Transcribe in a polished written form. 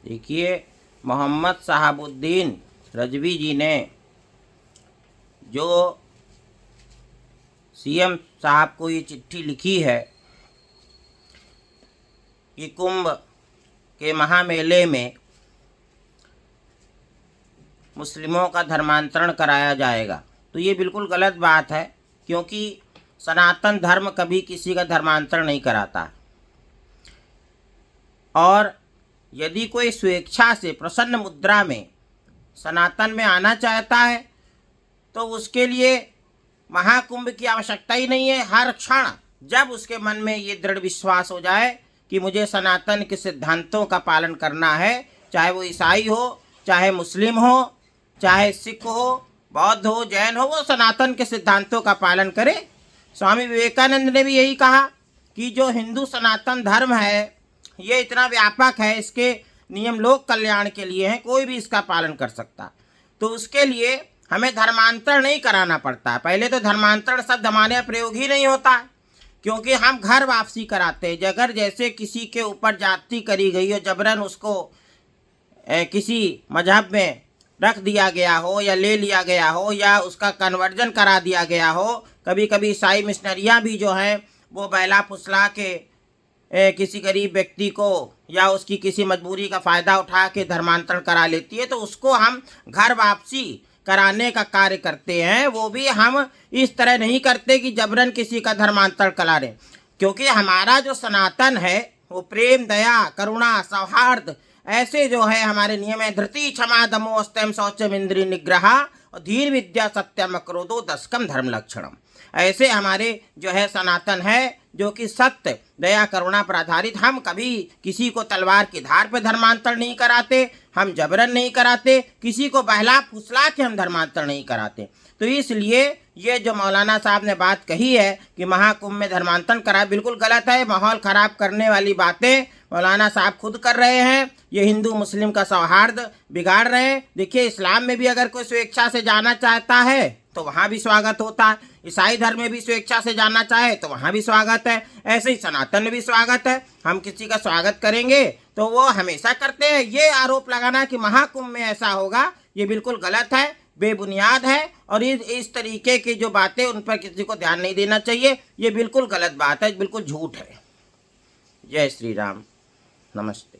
देखिए, मोहम्मद शहाबुद्दीन रजवी जी ने जो सीएम साहब को ये चिट्ठी लिखी है कि कुंभ के महामेले में मुस्लिमों का धर्मांतरण कराया जाएगा, तो ये बिल्कुल गलत बात है, क्योंकि सनातन धर्म कभी किसी का धर्मांतरण नहीं कराता। और यदि कोई स्वेच्छा से प्रसन्न मुद्रा में सनातन में आना चाहता है तो उसके लिए महाकुंभ की आवश्यकता ही नहीं है। हर क्षण जब उसके मन में ये दृढ़ विश्वास हो जाए कि मुझे सनातन के सिद्धांतों का पालन करना है, चाहे वो ईसाई हो, चाहे मुस्लिम हो, चाहे सिख हो, बौद्ध हो, जैन हो, वो सनातन के सिद्धांतों का पालन करे। स्वामी विवेकानंद ने भी यही कहा कि जो हिंदू सनातन धर्म है ये इतना व्यापक है, इसके नियम लोक कल्याण के लिए हैं, कोई भी इसका पालन कर सकता। तो उसके लिए हमें धर्मांतरण नहीं कराना पड़ता। पहले तो धर्मांतरण शब्द हमारे यहाँ प्रयोग ही नहीं होता, क्योंकि हम घर वापसी कराते हैं। अगर जैसे किसी के ऊपर जाति करी गई हो, जबरन उसको किसी मजहब में रख दिया गया हो या ले लिया गया हो या उसका कन्वर्जन करा दिया गया हो। कभी कभी ईसाई मिशनरियाँ भी जो हैं वो बहला फुसला के किसी गरीब व्यक्ति को या उसकी किसी मजबूरी का फ़ायदा उठा के धर्मांतरण करा लेती है, तो उसको हम घर वापसी कराने का कार्य करते हैं। वो भी हम इस तरह नहीं करते कि जबरन किसी का धर्मांतरण करा रहे, क्योंकि हमारा जो सनातन है वो प्रेम, दया, करुणा, सौहार्द ऐसे जो है हमारे नियम है। धृति, क्षमा, दमो, स्तम, शौचम, इंद्रिय निग्रह और धीर, विद्या, सत्यम, क्रोधो, दशकम धर्म लक्षणम, ऐसे हमारे जो है सनातन है, जो कि सत्य, दया, करुणा पर आधारित। हम कभी किसी को तलवार की धार पर धर्मांतरण नहीं कराते, हम जबरन नहीं कराते, किसी को बहला फुसला के हम धर्मांतरण नहीं कराते। तो इसलिए ये जो मौलाना साहब ने बात कही है कि महाकुंभ में धर्मांतरण कराए, बिल्कुल गलत है। माहौल ख़राब करने वाली बातें मौलाना साहब खुद कर रहे हैं। ये हिंदू मुस्लिम का सौहार्द बिगाड़ रहे हैं। देखिए, इस्लाम में भी अगर कोई स्वेच्छा से जाना चाहता है तो वहाँ भी स्वागत होता है। ईसाई धर्म में भी स्वेच्छा से जाना चाहे तो वहाँ भी स्वागत है। ऐसे ही सनातन में भी स्वागत है। हम किसी का स्वागत करेंगे तो वो हमेशा करते हैं। ये आरोप लगाना कि महाकुंभ में ऐसा होगा, ये बिल्कुल गलत है, बेबुनियाद है। और इस तरीके की जो बातें, उन पर किसी को ध्यान नहीं देना चाहिए। ये बिल्कुल गलत बात है, बिल्कुल झूठ है। जय श्री राम, नमस्ते।